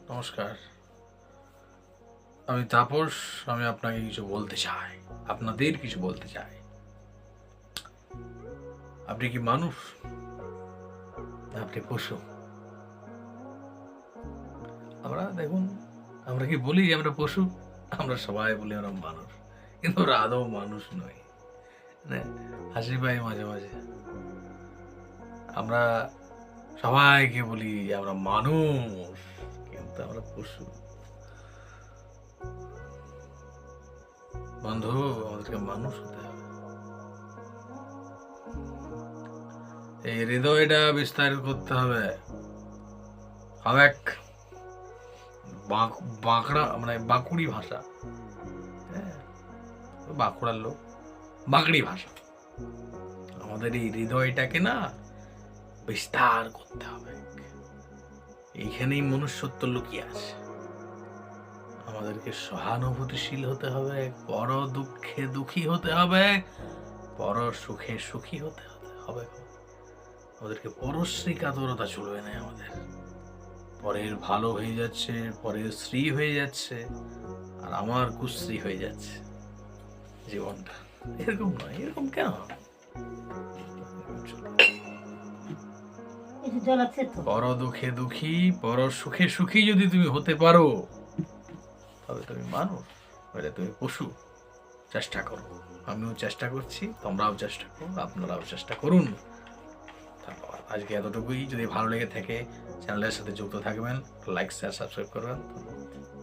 নমস্কার, আমি তাপস। আমি আপনাকে কিছু বলতে চাই, আপনাদের কিছু বলতে চাই। আপনি কি মানুষ না আপনি পশু? আমরা দেখুন, আমরা কি বলি আমরা পশু? আমরা সবাই বলি আমরা মানুষ, কিন্তু আমরা আদৌ মানুষ নই। মানে হাসি পাই মাঝে মাঝে। আমরা সবাইকে বলি আমরা মানুষ, কিন্তু আমরা পশু। বন্ধু, আমাদেরকে মানুষ হতে হবে। এই হৃদয়টা বিস্তারিত করতে হবে। আবেগ, বাঁকড়া মানে বাঁকুড়ি ভাষা, হ্যাঁ, বাঁকুড়ার লোক, বাঁকড়ি ভাষা। আমাদের এই হৃদয়টাকে না বিস্তার করতে হবে। এইখানেই মনুষ্যত্ব লুকিয়ে আছে। আমাদেরকে সহানুভূতিশীল হতে হবে, পর দুঃখে দুঃখী হতে হবে, পর সুখে সুখী হতে হবে। আমাদেরকে পরশ্রী কাতরতা চলবে না। আমাদের পরের ভালো হয়ে যাচ্ছে, পরের স্ত্রী হয়ে যাচ্ছে, আর আমার কুশ্রী হয়ে যাচ্ছে জীবনটা। এরকম নয়, এরকম কেন? পর দুঃখে দুঃখী, পর সুখে সুখী যদি তুমি হতে পারো, তবে তুমি মানুষ, তাহলে তুমি পশু। চেষ্টা করো, আমিও চেষ্টা করছি, তোমরাও চেষ্টা করো, আপনারাও চেষ্টা করুন। ধন্যবাদ। আজকে এতটুকুই। যদি ভালো লেগে থাকে চ্যানেলের সাথে যুক্ত থাকবেন, লাইক শেয়ার সাবস্ক্রাইব করবেন। ধন্যবাদ।